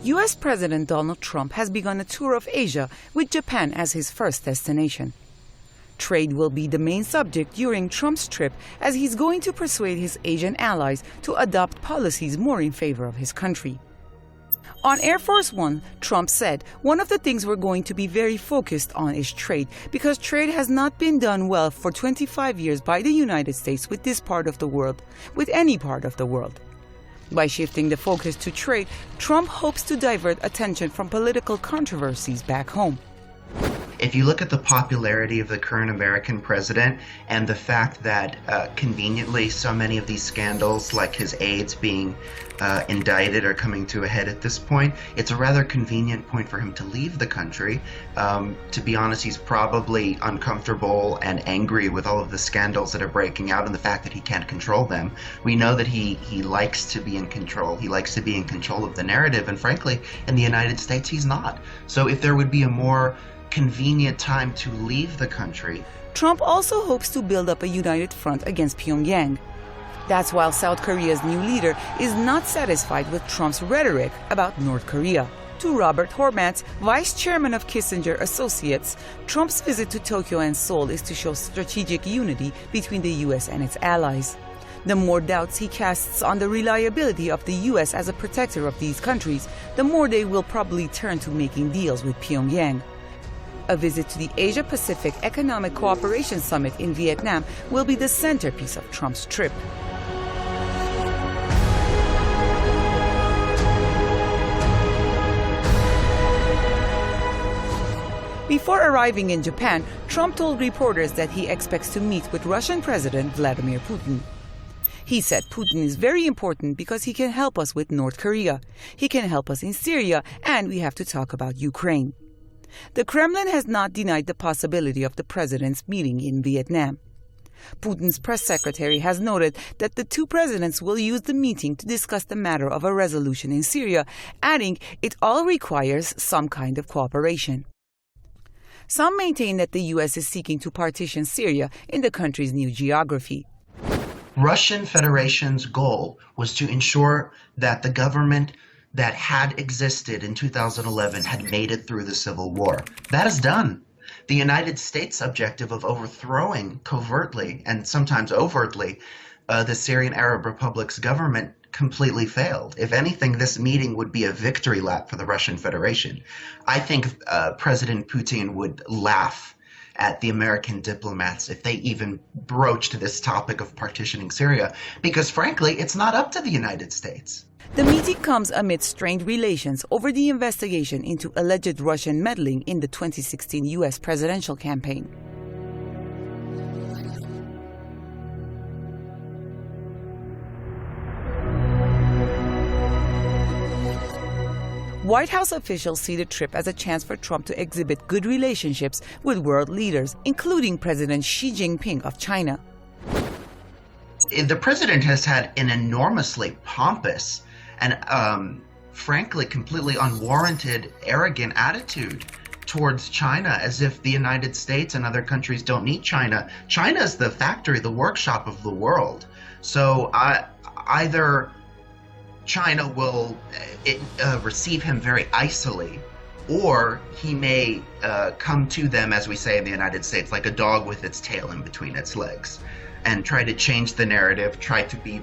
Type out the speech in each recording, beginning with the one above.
U.S. President Donald Trump has begun a tour of Asia with Japan as his first destination. Trade will be the main subject during Trump's trip, as he's going to persuade his Asian allies to adopt policies more in favor of his country. On Air Force One, Trump said, "One of the things we're going to be very focused on is trade, because trade has not been done well for 25 years by the United States with this part of the world, with any part of the world." By shifting the focus to trade, Trump hopes to divert attention from political controversies back home. If you look at the popularity of the current American president and the fact that conveniently so many of these scandals, like his aides being indicted, are coming to a head at this point, it's a rather convenient point for him to leave the country. To be honest, he's probably uncomfortable and angry with all of the scandals that are breaking out and the fact that he can't control them. We know that he likes to be in control. He likes to be in control of the narrative, and frankly, in the United States, he's not. So if there would be a more convenient time to leave the country. Trump also hopes to build up a united front against Pyongyang. That's while South Korea's new leader is not satisfied with Trump's rhetoric about North Korea. To Robert Hormats, vice chairman of Kissinger Associates, Trump's visit to Tokyo and Seoul is to show strategic unity between the U.S. and its allies. The more doubts he casts on the reliability of the U.S. as a protector of these countries, the more they will probably turn to making deals with Pyongyang. A visit to the Asia-Pacific Economic Cooperation Summit in Vietnam will be the centerpiece of Trump's trip. Before arriving in Japan, Trump told reporters that he expects to meet with Russian President Vladimir Putin. He said Putin is very important because he can help us with North Korea, he can help us in Syria, and we have to talk about Ukraine. The Kremlin has not denied the possibility of the president's meeting in Vietnam. Putin's press secretary has noted that the two presidents will use the meeting to discuss the matter of a resolution in Syria, adding it all requires some kind of cooperation. Some maintain that the U.S. is seeking to partition Syria in the country's new geography. Russian Federation's goal was to ensure that the government that had existed in 2011 had made it through the civil war. That is done. The United States' objective of overthrowing covertly and sometimes overtly the Syrian Arab Republic's government completely failed. If anything, this meeting would be a victory lap for the Russian Federation. I think President Putin would laugh at the American diplomats if they even broached this topic of partitioning Syria, because frankly, it's not up to the United States. The meeting comes amid strained relations over the investigation into alleged Russian meddling in the 2016 U.S. presidential campaign. White House officials see the trip as a chance for Trump to exhibit good relationships with world leaders, including President Xi Jinping of China. The president has had an enormously pompous and frankly completely unwarranted, arrogant attitude towards China, as if the United States and other countries don't need China. China is the factory, the workshop of the world. So either China will receive him very icily, or he may come to them, as we say in the United States, like a dog with its tail in between its legs, and try to change the narrative, try to be,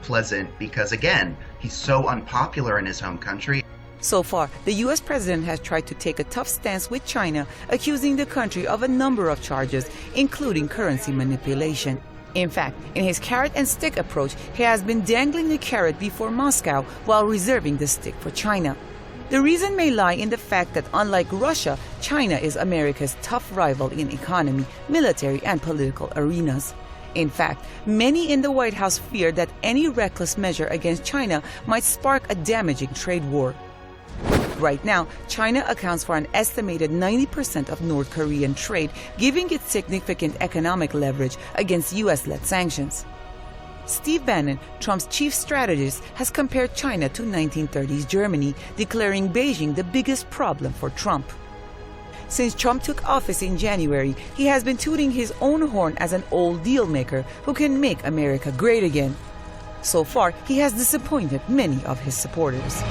pleasant, because again, he's so unpopular in his home country. So far, the U.S. president has tried to take a tough stance with China, accusing the country of a number of charges, including currency manipulation. In fact, in his carrot and stick approach, he has been dangling the carrot before Moscow while reserving the stick for China. The reason may lie in the fact that, unlike Russia, China is America's tough rival in economy, military, and political arenas. In fact, many in the White House fear that any reckless measure against China might spark a damaging trade war. Right now, China accounts for an estimated 90% of North Korean trade, giving it significant economic leverage against U.S.-led sanctions. Steve Bannon, Trump's chief strategist, has compared China to 1930s Germany, declaring Beijing the biggest problem for Trump. Since Trump took office in January, he has been tooting his own horn as an old deal-maker who can make America great again. So far, he has disappointed many of his supporters.